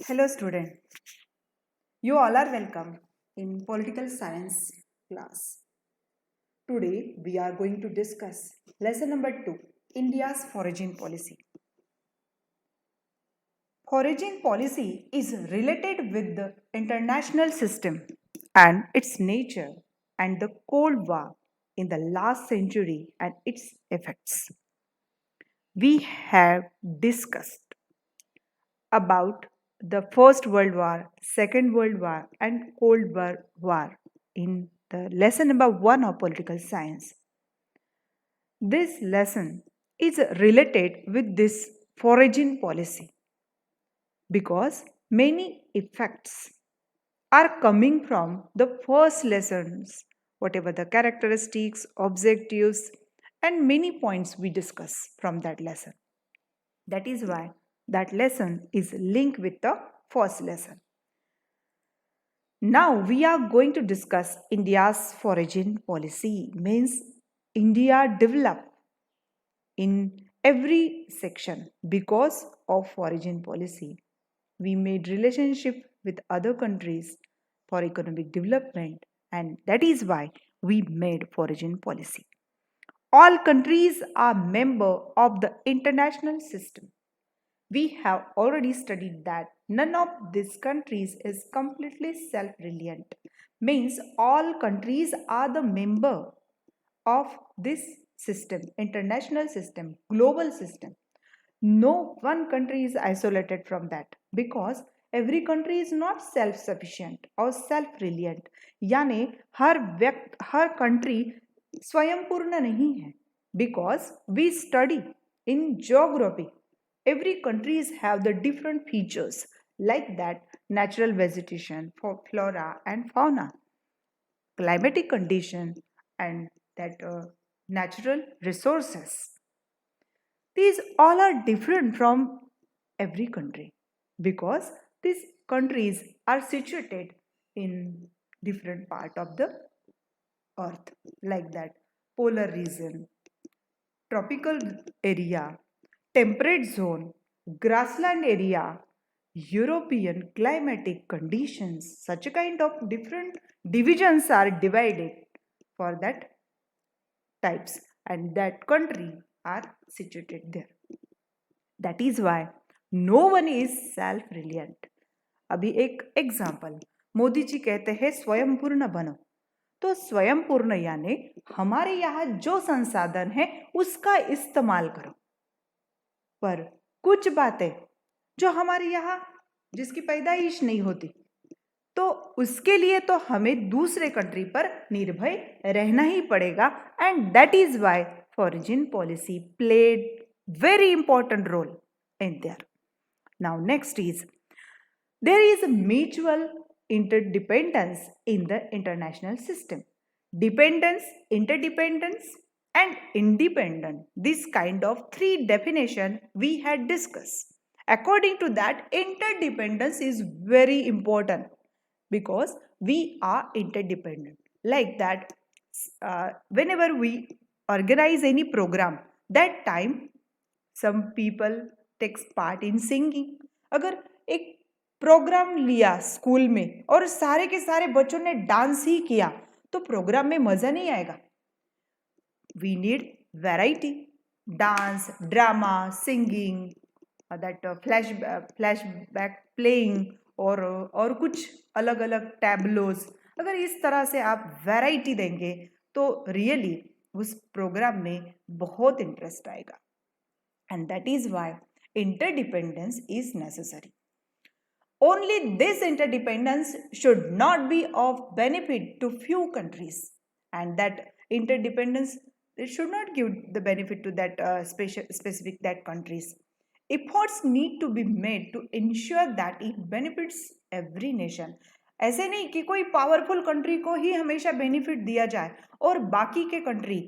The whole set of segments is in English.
Hello student, you all are welcome in political science class. Today we are going to discuss lesson number 2, India's foraging policy. Foraging policy is related with the international system and its nature and the Cold War in the last century and its effects. We have discussed about the First World War, Second World War, and Cold War in the lesson number 1 of political science. This lesson is related with this foraging policy because many effects are coming from the first lessons, whatever the characteristics, objectives, and many points we discuss from that lesson. That is why that lesson is linked with the first lesson. Now we are going to discuss India's foraging policy. Means India developed in every section because of foraging policy. We made relationship with other countries for economic development, and that is why we made foraging policy. All countries are member of the international system. We have already studied that none of these countries is completely self-reliant. Means all countries are the member of this system, international system, global system. No one country is isolated from that because every country is not self-sufficient or self-reliant. यानी हर country स्वयंपूर्ण नहीं है because we study in geography. Every countries have the different features like that natural vegetation for flora and fauna, climatic condition, and that natural resources. These all are different from every country because these countries are situated in different part of the earth like that polar region, tropical area, temperate zone, grassland area, European climatic conditions. Such a kind of different divisions are divided for that types and that country are situated there. That is why no one is self-reliant. अभी एक example Modi ji कहते हैं स्वयंपूर्ण बनो तो स्वयंपूर्ण यानी हमारे यहाँ जो संसाधन है उसका इस्तेमाल करो पर कुछ बातें जो हमारे यहाँ जिसकी पैदाइश नहीं होती तो उसके लिए तो हमें दूसरे कंट्री पर निर्भय रहना ही पड़ेगा and that is why foreign policy played very important role in there. Now next is there is a mutual interdependence in the international system. Dependence, interdependence and independent. This kind of three definition we had discussed. According to that, interdependence is very important because we are interdependent. Like that, whenever we organize any program, that time some people takes part in singing. अगर एक programme लिया school में और सारे के सारे बच्चों ने डांस ही किया तो प्रोग्राम में मजा नहीं आएगा. We need variety, dance, drama, singing, that flashback playing और कुछ अलग अलग टैबलोज. अगर इस तरह से आप वैरायटी देंगे तो रियली उस प्रोग्राम में बहुत इंटरेस्ट आएगा. And that is why interdependence is necessary. Only this interdependence should not be of benefit to few countries, and that interdependence should not give the benefit to that specific that countries. Efforts need to be made to ensure that it benefits every nation. ऐसे नहीं कि कोई powerful country को ही हमेशा benefit दिया जाए और बाकी के कंट्री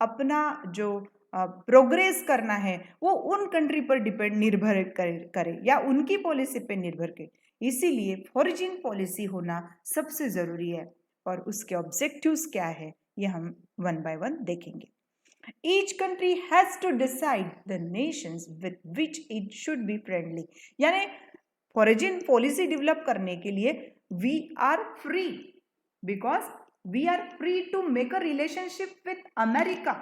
अपना जो प्रोग्रेस करना है वो उन कंट्री पर निर्भर करे या उनकी पॉलिसी पर निर्भर करे. इसीलिए फॉरेन पॉलिसी होना सबसे जरूरी है और उसके ऑब्जेक्टिव्स क्या है ये हम वन बाय वन देखेंगे. Each country has to decide the nations with which it should be friendly. यानी फॉरेन पॉलिसी डेवलप करने के लिए we are free, because we are free to make a relationship with America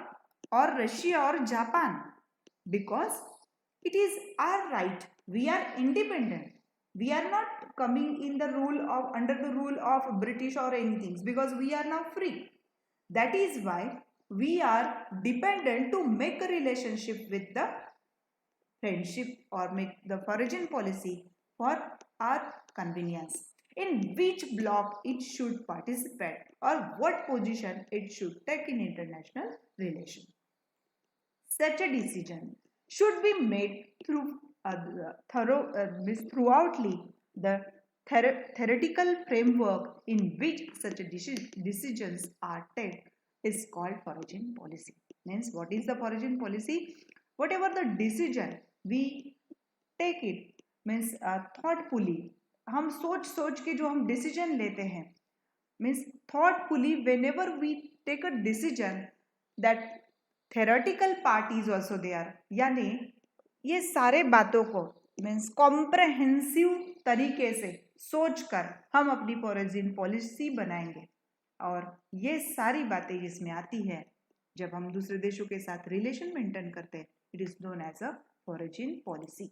और Russia और Japan, because it is our right. We are independent. We are not coming in the rule of under the rule of British or anything, because we are now free. That is why we are dependent to make a relationship with the friendship or make the foreign policy for our convenience. In which bloc it should participate or what position it should take in international relation. Such a decision should be made throughoutly the theoretical framework in which such a decisions are taken is called foreign policy. Means what is the foreign policy? Whatever the decision we take it means thoughtfully. हम सोच के जो हम decision लेते हैं means thoughtfully whenever we take a decision that theoretical part is also there, यानी ये सारे बातों को मीन्स कॉम्प्रहेंसिव तरीके से सोचकर हम अपनी फॉरेन पॉलिसी बनाएंगे। और ये सारी बातें जिसमें आती है जब हम दूसरे देशों के साथ रिलेशन मेंटेन करते हैं, it is known as a foreign policy.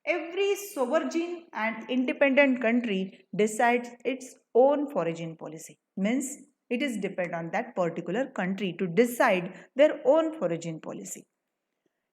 Every sovereign and independent country decides its own foreign policy. Means it is depend on that particular country to decide their own foreign policy.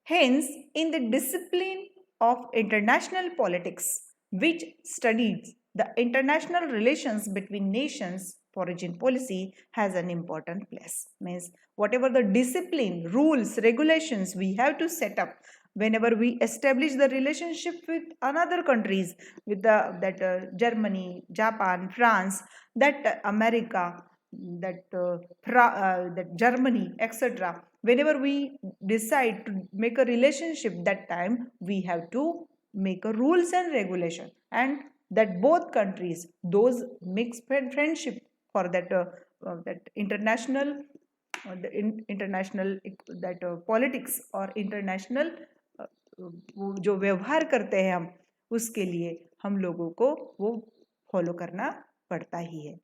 Hence, in the discipline of international politics, which studies the international relations between nations, foreign policy has an important place. Means whatever the discipline, rules, regulations we have to set up whenever we establish the relationship with another countries, with that Germany, Japan, France, that America, that Germany, etc. Whenever we decide to make a relationship, that time we have to make a rules and regulation, and that both countries those mix friendship for that international international that politics or international वो जो व्यवहार करते हैं हम, उसके लिए हम लोगों को वो फॉलो करना पड़ता ही है।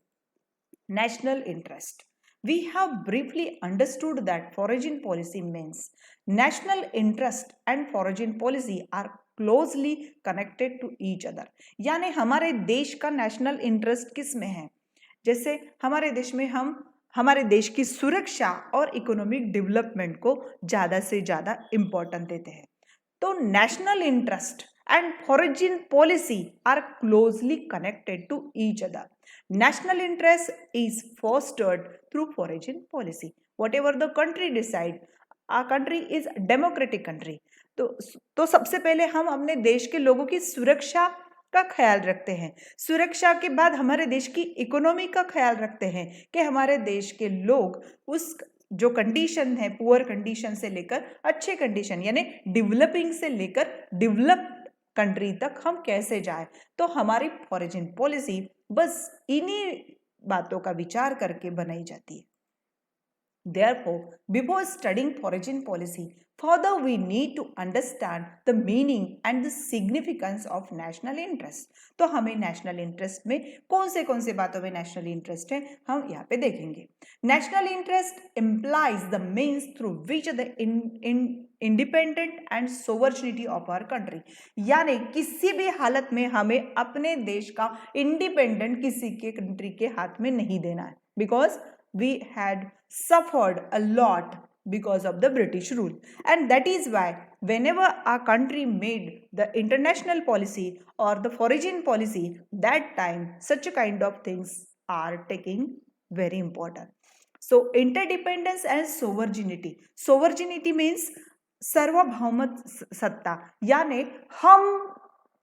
National interest, we have briefly understood that foreign policy means national interest and foreign policy are closely connected to each other। यानी हमारे देश का नेशनल इंटरेस्ट किस में है? जैसे हमारे देश में हम हमारे देश की सुरक्षा और इकोनॉमिक डेवलपमेंट को ज़्यादा से ज़्यादा इम्पोर्टेंस देते हैं, तो national interest and foreign policy are closely connected to each other. National interest is fostered through foreign policy. Whatever the country decide, our country is a democratic country. तो सबसे पहले हम अपने देश के लोगों की सुरक्षा का ख्याल रखते हैं। सुरक्षा के बाद हमारे देश की इकोनॉमी का ख्याल रखते हैं कि हमारे देश के लोग उस जो कंडीशन है, पुअर कंडीशन से लेकर अच्छे कंडीशन यानी डेवलपिंग से लेकर डेवलप्ड कंट्री तक हम कैसे जाए। तो हमारी फॉरेन पॉलिसी बस इन्हीं बातों का विचार करके बनाई जाती है। Therefore, before studying foreign policy, further we need to understand the meaning and the significance of national interest. तो हमें national interest में कौन से बातों में national interest है, हम यहाँ पे देखेंगे। National interest implies the means through which the independent and sovereignty of our country, यानी किसी भी हालत में हमें अपने देश का independent किसी के country के हाथ में नहीं देना है, because we had suffered a lot because of the British rule, and that is why whenever our country made the international policy or the foreign policy, that time such a kind of things are taking very important. So interdependence and sovereignty. Sovereignty means सार्वभौमत सत्ता, यानी हम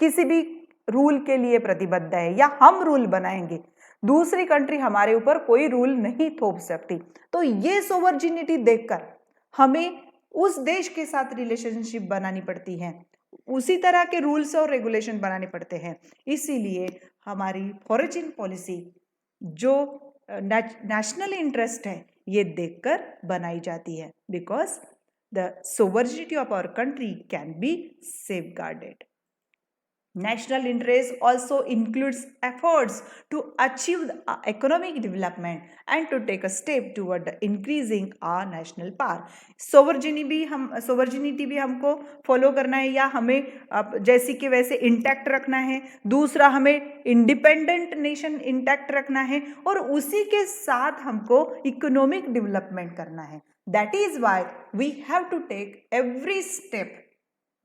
किसी भी rule के लिए प्रतिबद्ध है या हम रूल बनाएंगे, दूसरी कंट्री हमारे ऊपर कोई रूल नहीं थोप सकती। तो ये सोवर्जिनिटी देखकर हमें उस देश के साथ रिलेशनशिप बनानी पड़ती है, उसी तरह के रूल्स और रेगुलेशन बनाने पड़ते हैं। इसीलिए हमारी फॉरेन पॉलिसी जो नेशनल इंटरेस्ट है ये देखकर बनाई जाती है, because the sovereignty of our country can be safeguarded. National interest also includes efforts to achieve economic development and to take a step toward the increasing our national power. Sovereignty भी हमको follow करना है या हमें जैसी कि वैसे intact रखना है. दूसरा, हमें इंडिपेंडेंट नेशन इंटैक्ट रखना है और उसी के साथ हमको इकोनॉमिक डेवलपमेंट करना है. That is why we have to take every step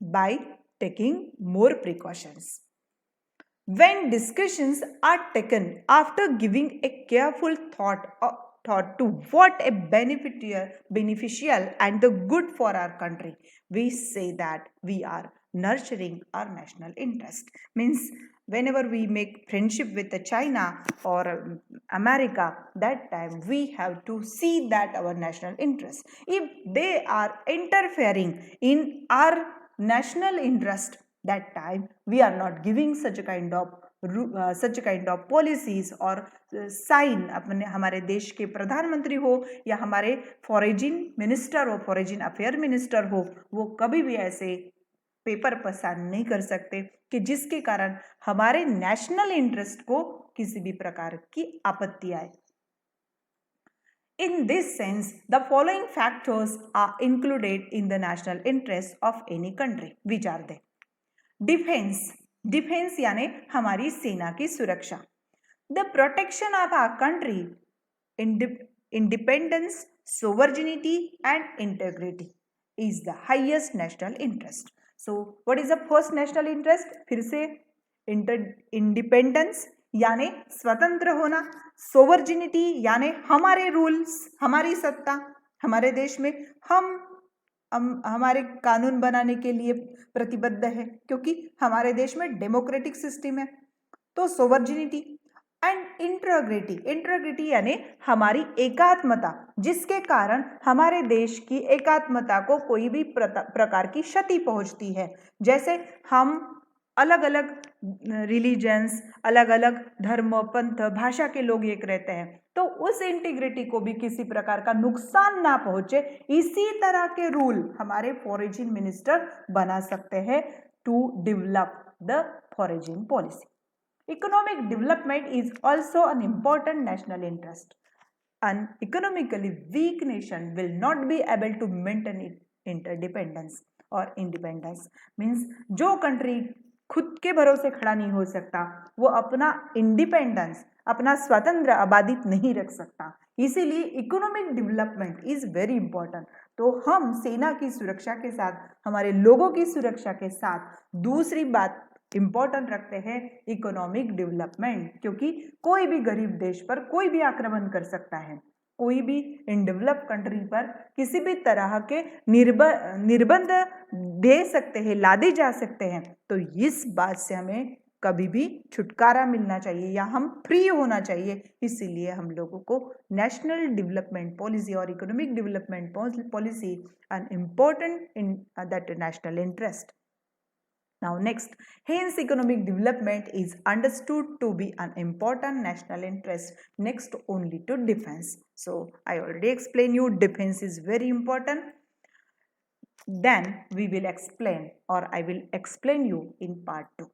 by taking more precautions. When discussions are taken after giving a careful thought to what a beneficial and the good for our country, we say that we are nurturing our national interest. Means whenever we make friendship with China or America, that time we have to see that our national interest. If they are interfering in our national interest, that time we are not giving such a kind of policies or sign. अपने हमारे देश के प्रधानमंत्री हो या हमारे foreign minister हो, foreign affair minister हो, वो कभी भी ऐसे पेपर पसार नहीं कर सकते कि जिसके कारण हमारे नेशनल इंटरेस्ट को किसी भी प्रकार की आपत्ति आए. In this sense, the following factors are included in the national interest of any country. Which are they? Defence यानी हमारी सेना की सुरक्षा. The protection of our country, independence, sovereignty and integrity is the highest national interest. So what is the first national interest? फिर से independence यानी स्वतंत्र होना, सोवर्जिनिटी यानी हमारे रूल्स, हमारी सत्ता हमारे देश में, हम हमारे कानून बनाने के लिए प्रतिबद्ध है क्योंकि हमारे देश में डेमोक्रेटिक सिस्टम है. तो सोवर्जिनिटी एंड इंटीग्रिटी यानी हमारी एकात्मता, जिसके कारण हमारे देश की एकात्मता को कोई भी प्रकार की क्षति पहुंचती है. जैसे हम अलग अलग रिलीजन्स, अलग अलग धर्म, पंथ, भाषा के लोग एक रहते हैं, तो उस इंटीग्रिटी को भी किसी प्रकार का नुकसान ना पहुंचे, इसी तरह के रूल हमारे फॉरेन मिनिस्टर बना सकते हैं to develop the foreign policy. Economic development is also an important national interest. An economically weak nation will not be able to maintain interdependence और इंडिपेंडेंस. मीन्स जो कंट्री खुद के भरोसे खड़ा नहीं हो सकता, वो अपना इंडिपेंडेंस, अपना स्वतंत्र आबादित नहीं रख सकता. इसीलिए economic development is very important. तो हम सेना की सुरक्षा के साथ, हमारे लोगों की सुरक्षा के साथ दूसरी बात इंपॉर्टेंट रखते हैं इकोनॉमिक डेवलपमेंट, क्योंकि कोई भी गरीब देश पर कोई भी आक्रमण कर सकता है, कोई भी इन डेवलप कंट्री पर किसी भी तरह के निर्बंध दे सकते हैं, लादे जा सकते हैं. तो इस बात से हमें कभी भी छुटकारा मिलना चाहिए या हम फ्री होना चाहिए. इसीलिए हम लोगों को नेशनल डेवलपमेंट पॉलिसी और economic development policy an important in that national interest. Now next, hence economic development is understood to be an important national interest next only to defense. So I already explained you defense is very important. Then we will explain, or I will explain you in part 2.